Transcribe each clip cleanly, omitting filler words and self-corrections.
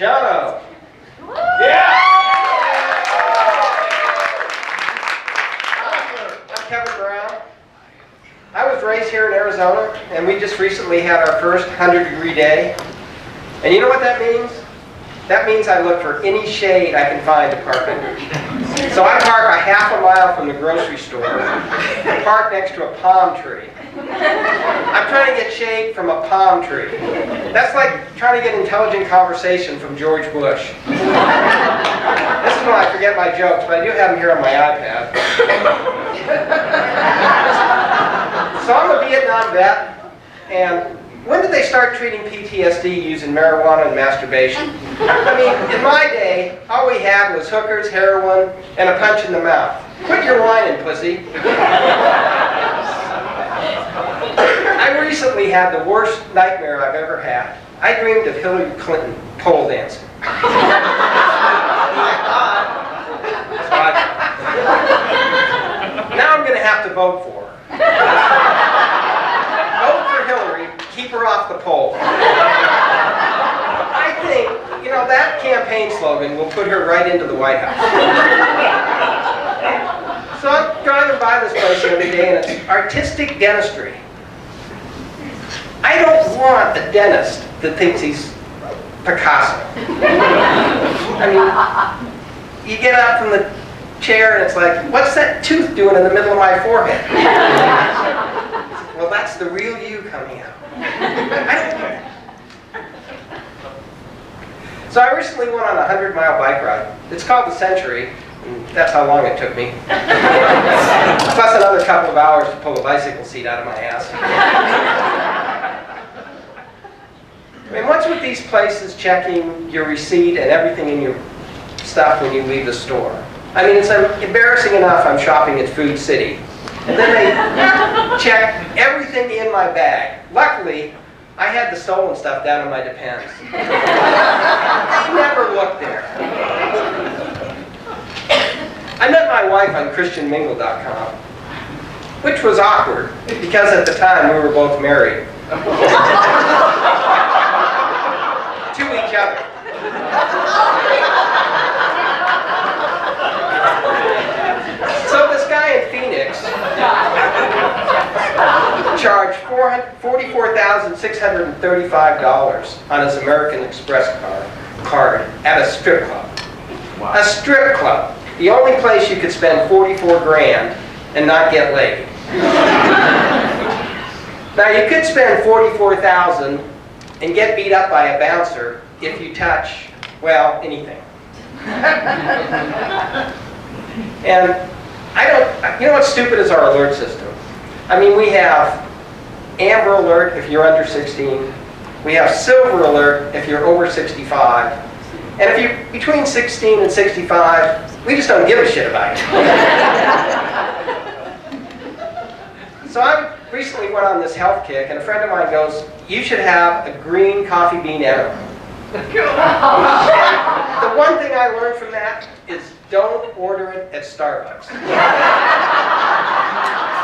Jono. Yeah! I'm Kevin Brown. I was raised here in Arizona, and we just recently had our first 100-degree day. And you know what that means? That means I look for any shade I can find to park under. So I park a half a mile from the grocery store, park next to a palm tree. I'm trying to get shade from a palm tree. That's like trying to get intelligent conversation from George Bush. This is when I forget my jokes, but I do have them here on my iPad. So I'm a Vietnam vet, and when did they start treating PTSD using marijuana and masturbation? I mean, in my day, all we had was hookers, heroin, and a punch in the mouth. Quit your whining, pussy. I recently had the worst nightmare I've ever had. I dreamed of Hillary Clinton pole dancing. Now I'm going to have to vote for her. Vote for Hillary, keep her off the pole. I think, that campaign slogan will put her right into the White House. So I'm driving by this place the other day, and it's artistic dentistry. I don't want a dentist that thinks he's Picasso. I mean, you get up from the chair and it's like, what's that tooth doing in the middle of my forehead? Well, that's the real you coming out. So I recently went on a 100-mile bike ride. It's called the Century, and that's how long it took me. Plus another couple of hours to pull a bicycle seat out of my ass. I mean, what's with these places checking your receipt and everything in your stuff when you leave the store? I mean, it's embarrassing enough I'm shopping at Food City. And then they check everything in my bag. Luckily, I had the stolen stuff down in my Depends. They never looked there. I met my wife on ChristianMingle.com, which was awkward because at the time we were both married. To each other. So this guy in Phoenix charged $44,635 on his American Express card at a strip club. Wow. A strip club. The only place you could spend 44 grand and not get laid. Now you could spend 44,000 and get beat up by a bouncer if you touch, well, anything. And you know what's stupid is our alert system. I mean, we have Amber Alert if you're under 16. We have Silver Alert if you're over 65. And if you're between 16 and 65, we just don't give a shit about you. So I recently went on this health kick, and a friend of mine goes, you should have a green coffee bean enema. The one thing I learned from that is don't order it at Starbucks.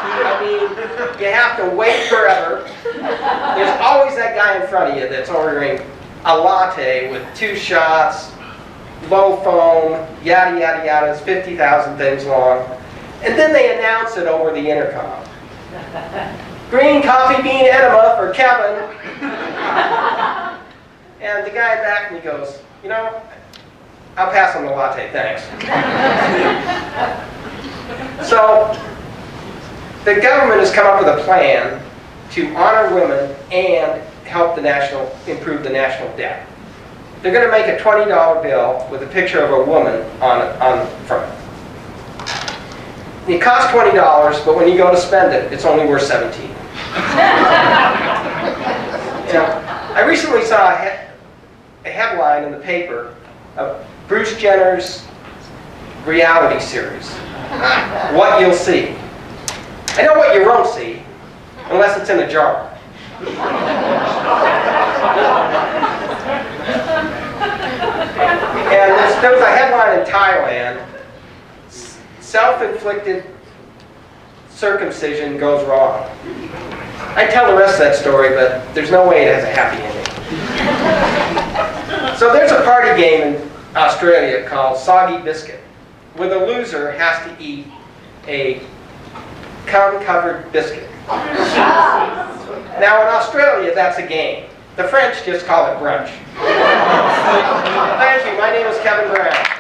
I mean, you have to wait forever. There's always that guy in front of you that's ordering a latte with 2 shots, low foam, yada, yada, yada. It's 50,000 things long. And then they announce it over the intercom. Green coffee bean enema for Kevin. And the guy back me goes, I'll pass on the latte, thanks. So the government has come up with a plan to honor women and help improve the national debt. They're going to make a $20 bill with a picture of a woman on front. It costs $20, but when you go to spend it, it's only worth $17. I recently saw a headline in the paper of Bruce Jenner's reality series, What You'll See. I know what you won't see, unless it's in a jar. And there was a headline in Thailand, self-inflicted circumcision goes wrong. I tell the rest of that story, but there's no way it has a happy ending. So there's a party game in Australia called Soggy Biscuit, where the loser has to eat a cum-covered biscuit. Now in Australia, that's a game. The French just call it brunch. Thank you. My name is Kevin Brown.